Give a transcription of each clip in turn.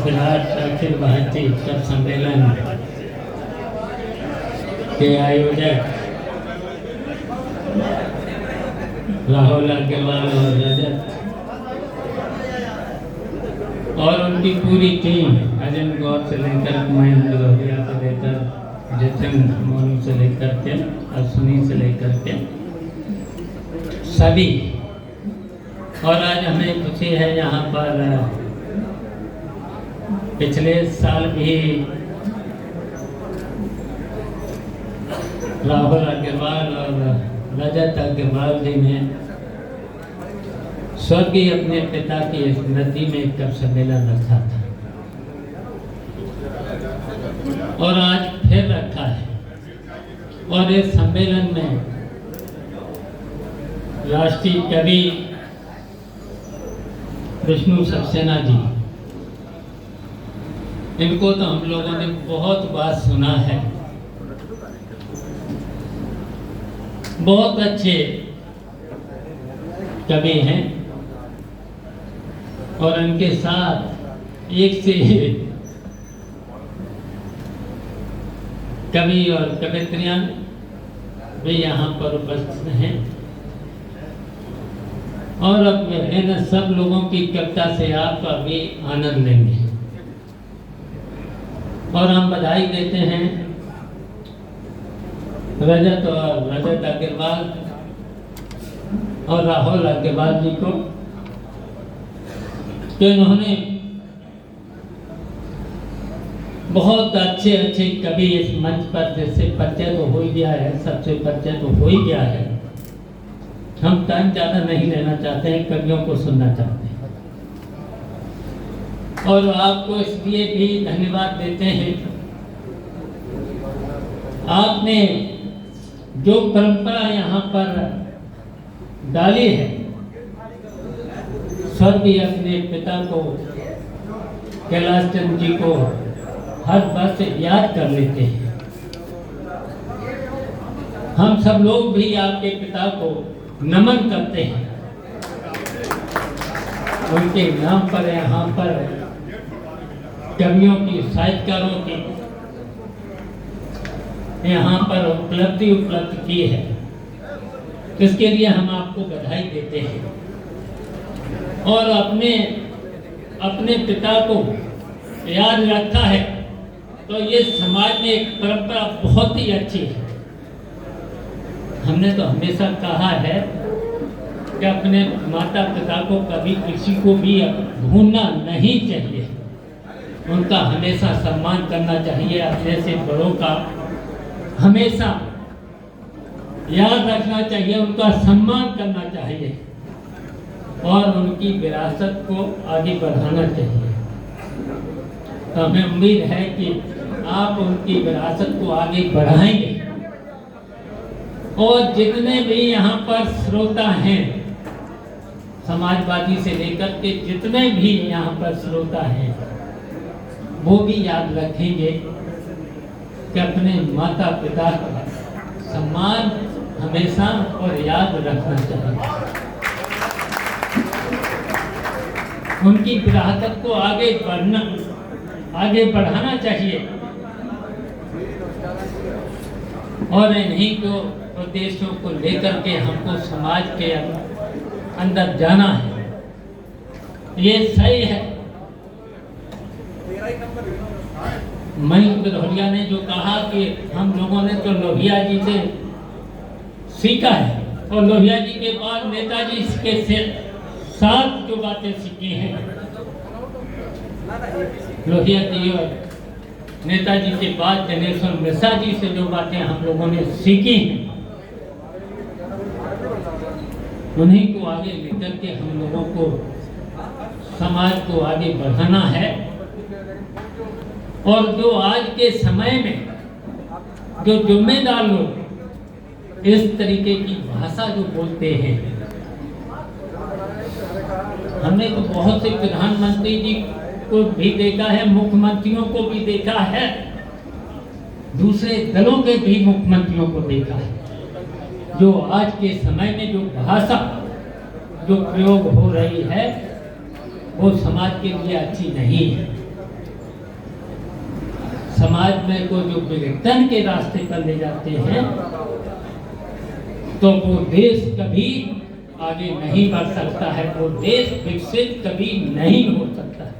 Virat Akhil Bharatiya cup सम्मेलन के आयोजक राहुल अग्रवाल और रजत और उनकी पूरी टीम, अजन गौर से लेकर महेंद्र लोहिया से लेकर जितिन मोनू से लेकर के अश्विनी से लेकर के सभी। और आज हमें खुशी है यहाँ पर पिछले साल भी राहुल अग्रवाल और रजत अग्रवाल जी ने स्वर्गीय अपने पिता की स्मृति में एक कप सम्मेलन रखा था और आज फिर रखा है। और इस सम्मेलन में राष्ट्रीय कवि विष्णु सक्सेना जी, इनको तो हम लोगों ने बहुत बार सुना है, बहुत अच्छे कवि हैं और उनके साथ एक से एक कवि और कवित्रियां भी यहाँ पर उपस्थित हैं और अब इन सब लोगों की कविता से आप अभी आनंद लेंगे। और हम बधाई देते हैं रजत अग्रवाल और राहुल अग्रवाल जी को कि उन्होंने बहुत अच्छे कवि इस मंच पर, जैसे परिचय तो हो ही गया है, सबसे परिचय तो हो ही गया है। हम टाइम ज़्यादा नहीं लेना चाहते हैं, कवियों को सुनना चाहते हैं और आपको इसलिए भी धन्यवाद देते हैं। आपने जो परंपरा यहाँ पर डाली है, स्वर्गीय अपने पिता को, कैलाश चंद्र जी को हर वर्ष याद कर लेते हैं। हम सब लोग भी आपके पिता को नमन करते हैं। उनके नाम पर यहाँ पर कवियों की, साहित्यकारों की यहाँ पर उपलब्ध की है, इसके लिए हम आपको बधाई देते हैं। और अपने पिता को याद रखा है तो ये समाज में एक परंपरा बहुत ही अच्छी है। हमने तो हमेशा कहा है कि अपने माता पिता को कभी किसी को भी भूलना नहीं चाहिए, उनका हमेशा सम्मान करना चाहिए, अपने से बड़ों का हमेशा याद रखना चाहिए, उनका सम्मान करना चाहिए और उनकी विरासत को आगे बढ़ाना चाहिए। तो हमें उम्मीद है कि आप उनकी विरासत को आगे बढ़ाएंगे और जितने भी यहाँ पर श्रोता हैं, समाजवादी से लेकर के जितने भी यहाँ पर श्रोता हैं, वो भी याद रखेंगे कि अपने माता पिता का सम्मान हमेशा और याद रखना चाहिए, उनकी विरासत को आगे बढ़ाना चाहिए और इन्हीं को उद्देश्यों को लेकर के हमको समाज के अंदर जाना है। ये सही है। महेंद्र लोहिया ने जो कहा कि हम लोगों ने तो लोहिया जी से सीखा है और लोहिया जी के बाद नेताजी के साथ जो बातें सीखी हैं, लोहिया जी और नेताजी के बाद जनेश्वर मिश्रा जी से जो बातें हम लोगों ने सीखी हैं, उन्हीं को आगे लेकर के हम लोगों को समाज को आगे बढ़ाना है। और जो आज के समय में जो जिम्मेदार लोग इस तरीके की भाषा जो बोलते हैं, हमने तो बहुत से प्रधानमंत्री जी को भी देखा है, मुख्यमंत्रियों को भी देखा है, दूसरे दलों के भी मुख्यमंत्रियों को देखा है, जो आज के समय में जो भाषा जो प्रयोग हो रही है वो समाज के लिए अच्छी नहीं है। समाज में को जो विघटन के रास्ते पर ले जाते हैं, तो वो देश कभी आगे नहीं बढ़ सकता है, वो देश विकसित कभी नहीं हो सकता है।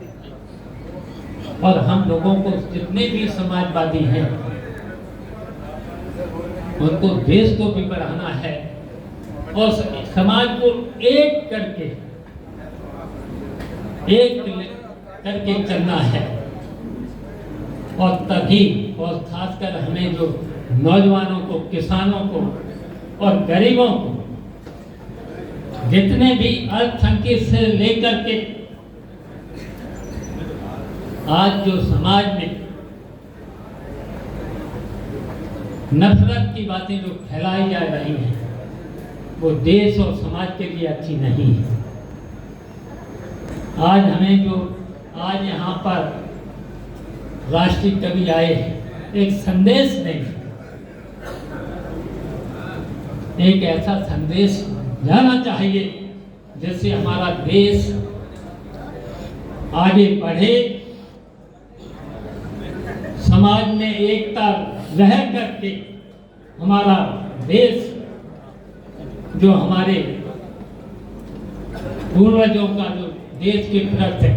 और हम लोगों को, जितने भी समाजवादी हैं, उनको देश को भी बढ़ाना है और समाज को एक करके चलना है। और तभी, और खासकर हमें जो नौजवानों को, किसानों को और गरीबों को, जितने भी अल्पसंख्यक से लेकर के आज जो समाज में नफरत की बातें जो फैलाई जा रही हैं, वो देश और समाज के लिए अच्छी नहीं है। आज हमें जो, आज यहाँ पर राष्ट्रीय कवि आए हैं, एक संदेश दें, एक ऐसा संदेश जाना चाहिए जिससे हमारा देश आगे बढ़े, समाज में एकता रह करके हमारा देश, जो हमारे पूर्वजों का जो देश के प्रति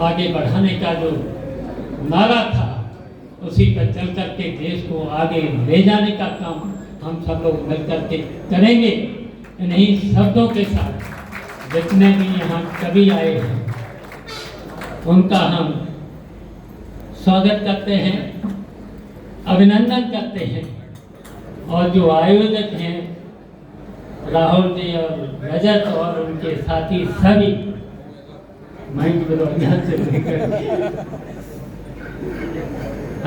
आगे बढ़ाने का जो नारा था, उसी पर चल करके देश को आगे ले जाने का काम हम सब लोग मिलकर के करेंगे। इन्हीं शब्दों के साथ जितने भी यहाँ कवि आए हैं, उनका हम स्वागत करते हैं, अभिनंदन करते हैं। और जो आयोजक हैं, राहुल जी और रजत और उनके साथी सभी, महेंद्र बिलोरिया से लेकर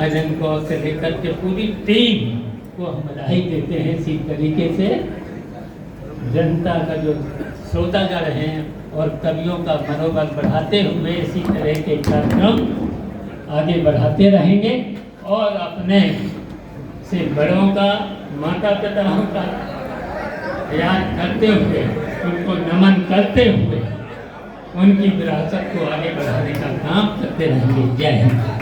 अजन कौर से लेकर के पूरी टीम को हम बधाई देते हैं। इसी तरीके से जनता का जो श्रोतागण हैं और कवियों का मनोबल बढ़ाते हुए इसी तरह के कार्यक्रम आगे बढ़ाते रहेंगे और अपने से बड़ों का, माता पिताओं का याद करते हुए, उनको नमन करते हुए उनकी विरासत को आगे बढ़ाने का काम करते रहेंगे। जय हिंद।